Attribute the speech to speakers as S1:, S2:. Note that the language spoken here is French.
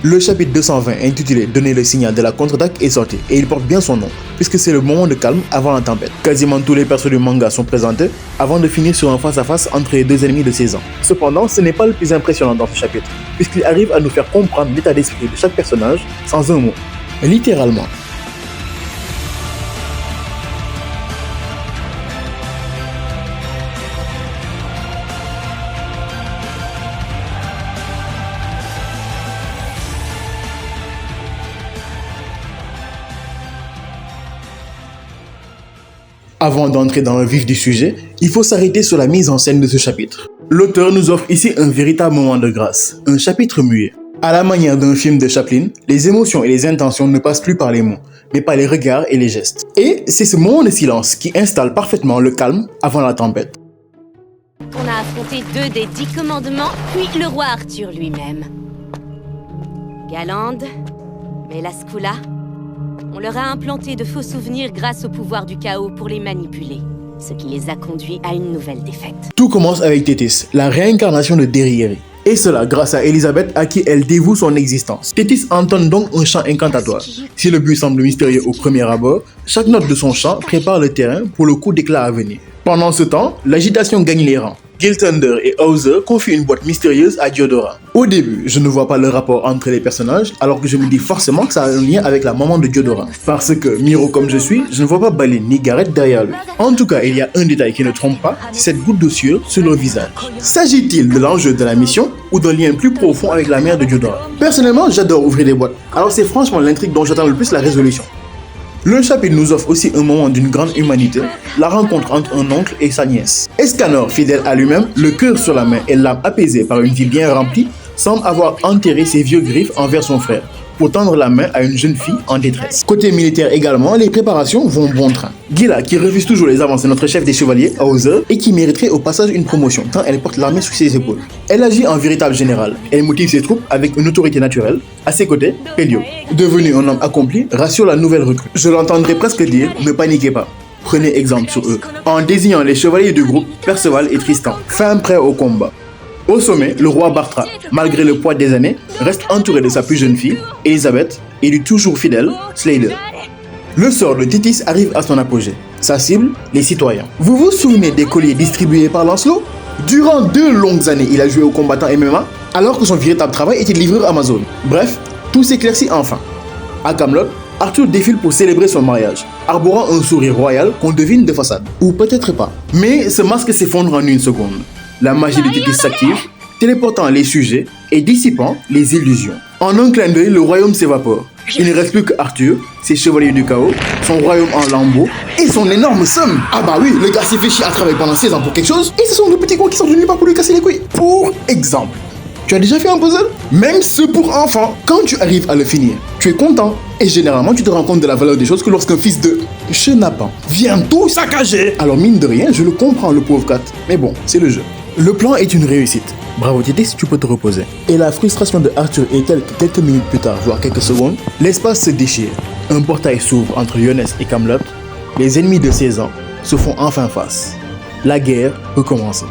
S1: Le chapitre 220 intitulé Donner le signal de la contre-attaque est sorti et il porte bien son nom puisque c'est le moment de calme avant la tempête. Quasiment tous les persos du manga sont présentés avant de finir sur un face-à-face entre les deux ennemis de 16 ans. Cependant, ce n'est pas le plus impressionnant dans ce chapitre puisqu'il arrive à nous faire comprendre l'état d'esprit de chaque personnage sans un mot. Littéralement. Avant d'entrer dans le vif du sujet, il faut s'arrêter sur la mise en scène de ce chapitre. L'auteur nous offre ici un véritable moment de grâce, un chapitre muet. À la manière d'un film de Chaplin, les émotions et les intentions ne passent plus par les mots, mais par les regards et les gestes. Et c'est ce moment de silence qui installe parfaitement le calme avant la tempête.
S2: On a affronté 2 des 10 commandements, puis le roi Arthur lui-même. Galande, Melascula, on leur a implanté de faux souvenirs grâce au pouvoir du chaos pour les manipuler, ce qui les a conduits à une nouvelle défaite.
S1: Tout commence avec Thétis, la réincarnation de Derrière. Et cela grâce à Elisabeth à qui elle dévoue son existence. Thétis entonne donc un chant incantatoire. Si le but semble mystérieux au premier abord, chaque note de son chant prépare le terrain pour le coup d'éclat à venir. Pendant ce temps, l'agitation gagne les rangs. Gil Thunder et Hauser confient une boîte mystérieuse à Diodora. Au début, je ne vois pas le rapport entre les personnages, alors que je me dis forcément que ça a un lien avec la maman de Diodora. Parce que, Miro comme je suis, je ne vois pas Balin ni Gareth derrière lui. En tout cas, il y a un détail qui ne trompe pas, c'est cette goutte de sueur sur leur visage. S'agit-il de l'enjeu de la mission, ou d'un lien plus profond avec la mère de Diodora? Personnellement, j'adore ouvrir des boîtes, alors c'est franchement l'intrigue dont j'attends le plus la résolution. Le chapitre nous offre aussi un moment d'une grande humanité, la rencontre entre un oncle et sa nièce. Escanor, fidèle à lui-même, le cœur sur la main et l'âme apaisée par une vie bien remplie, semble avoir enterré ses vieux griffes envers son frère, pour tendre la main à une jeune fille en détresse. Côté militaire également, les préparations vont bon train. Gila, qui refuse toujours les avances de notre chef des chevaliers, Hauser, et qui mériterait au passage une promotion, tant elle porte l'armée sur ses épaules. Elle agit en véritable générale. Elle motive ses troupes avec une autorité naturelle. À ses côtés, Pelio, devenu un homme accompli, rassure la nouvelle recrue. Je l'entendrai presque dire, ne paniquez pas. Prenez exemple sur eux. En désignant les chevaliers du groupe, Perceval et Tristan, fin prêts au combat. Au sommet, le roi Bartra, malgré le poids des années, reste entouré de sa plus jeune fille, Elisabeth, et du toujours fidèle, Slayer. Le sort de Thétis arrive à son apogée. Sa cible, les citoyens. Vous vous souvenez des colliers distribués par Lancelot? Durant 2 longues années, il a joué au combattant MMA, alors que son véritable travail était livreur Amazon. Bref, tout s'éclaircit enfin. À Camelot, Arthur défile pour célébrer son mariage, arborant un sourire royal qu'on devine de façade. Ou peut-être pas. Mais ce masque s'effondre en une seconde. La magie de Thétis s'active, téléportant les sujets et dissipant les illusions. En un clin d'œil, le royaume s'évapore. Il ne reste plus que Arthur, ses chevaliers du chaos, son royaume en lambeaux et son énorme somme. Ah bah oui, le gars s'est fait chier à travailler pendant 16 ans pour quelque chose et ce sont de petits cons qui sont venus pas pour lui casser les couilles. Pour exemple, tu as déjà fait un puzzle? Même ceux pour enfants, quand tu arrives à le finir, tu es content. Et généralement, tu te rends compte de la valeur des choses que lorsqu'un fils de chenapan vient tout saccager. Alors mine de rien, je le comprends le pauvre Kat. Mais bon, c'est le jeu. Le plan est une réussite. Bravo Thétis, tu peux te reposer. Et la frustration de Arthur est telle que quelques minutes plus tard, voire quelques secondes, l'espace se déchire. Un portail s'ouvre entre Lyonesse et Camelot. Les ennemis de 16 ans se font enfin face. La guerre peut commencer.